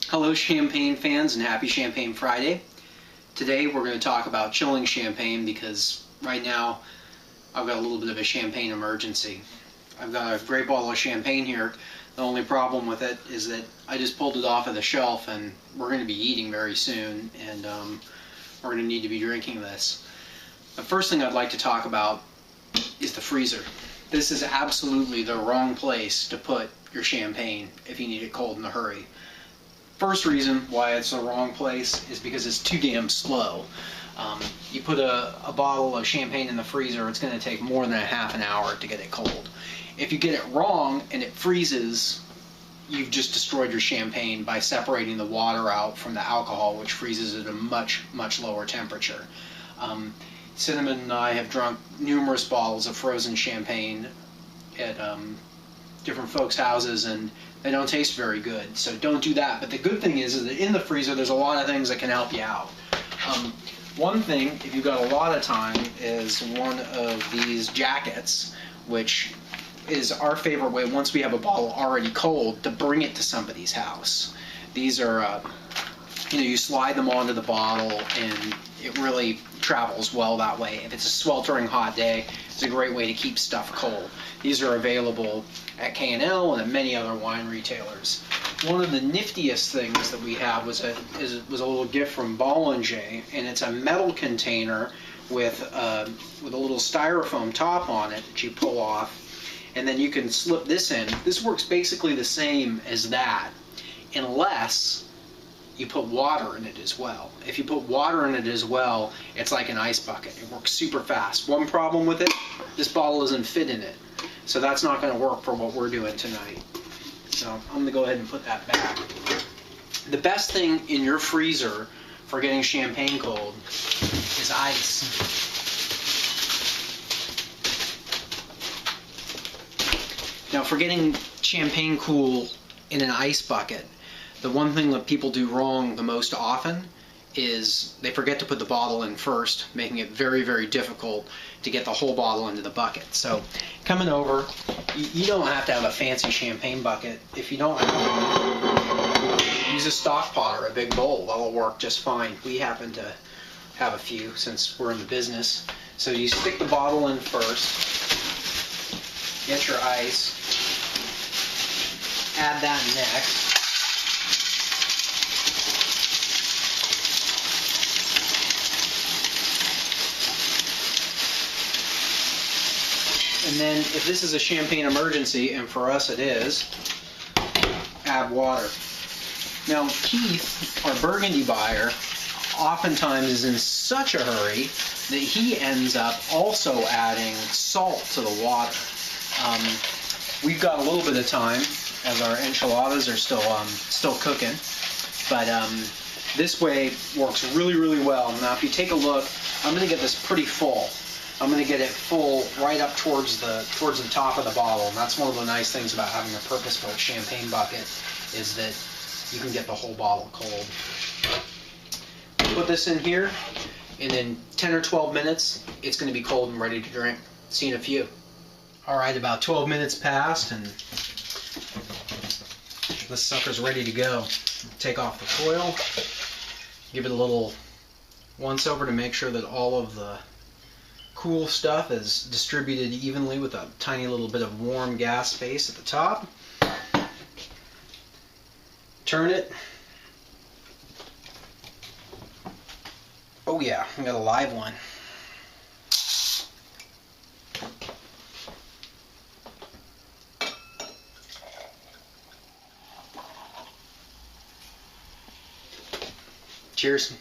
Hello champagne fans and happy Champagne Friday. Today we're going to talk about chilling champagne because right now I've got a little bit of a champagne emergency. I've got a great bottle of champagne here. The only problem with it is that I just pulled it off of the shelf and we're going to be eating very soon, and we're going to need to be drinking this. The first thing I'd like to talk about is the freezer. This is absolutely the wrong place to put your champagne if you need it cold in a hurry. First reason why it's the wrong place is because it's too damn slow. You put a bottle of champagne in the freezer, it's going to take more than a half an hour to get it cold. If you get it wrong and it freezes, you've just destroyed your champagne by separating the water out from the alcohol, which freezes at a much, much lower temperature. Cinnamon and I have drunk numerous bottles of frozen champagne at different folks' houses, and they don't taste very good, so don't do that. But the good thing is that in the freezer there's a lot of things that can help you out. One thing, if you've got a lot of time, is one of these jackets, which is our favorite way, once we have a bottle already cold, to bring it to somebody's house. These are, you slide them onto the bottle and it really travels well that way. If it's a sweltering hot day, it's a great way to keep stuff cold. These are available at K&L and at many other wine retailers. One of the niftiest things that we have was a little gift from Bollinger, and it's a metal container with a little styrofoam top on it that you pull off, and then you can slip this in. This works basically the same as that, unless you put water in it as well. If you put water in it as well, it's like an ice bucket. It works super fast. One problem with it, this bottle doesn't fit in it. So that's not going to work for what we're doing tonight. So I'm going to go ahead and put that back. The best thing in your freezer for getting champagne cold is ice. Now, for getting champagne cool in an ice bucket, the one thing that people do wrong the most often is they forget to put the bottle in first, making it very, very difficult to get the whole bottle into the bucket. So coming over, you don't have to have a fancy champagne bucket. If you don't have one, use a stock pot or a big bowl. That'll work just fine. We happen to have a few since we're in the business. So you stick the bottle in first, get your ice, add that next. And then, if this is a champagne emergency, and for us it is, add water. Now, Keith, our Burgundy buyer, oftentimes is in such a hurry that he ends up also adding salt to the water. We've got a little bit of time, as our enchiladas are still cooking, but this way works really, really well. Now, if you take a look, I'm going to get this pretty full. I'm going to get it full right up towards the top of the bottle, and that's one of the nice things about having a purpose-built champagne bucket, is that you can get the whole bottle cold. Put this in here, and in 10 or 12 minutes, it's going to be cold and ready to drink. See you in a few. Alright, about 12 minutes passed, and this sucker's ready to go. Take off the foil, give it a little once-over to make sure that all of the cool stuff is distributed evenly with a tiny little bit of warm gas space at the top. Turn it. Oh yeah, we got a live one. Cheers.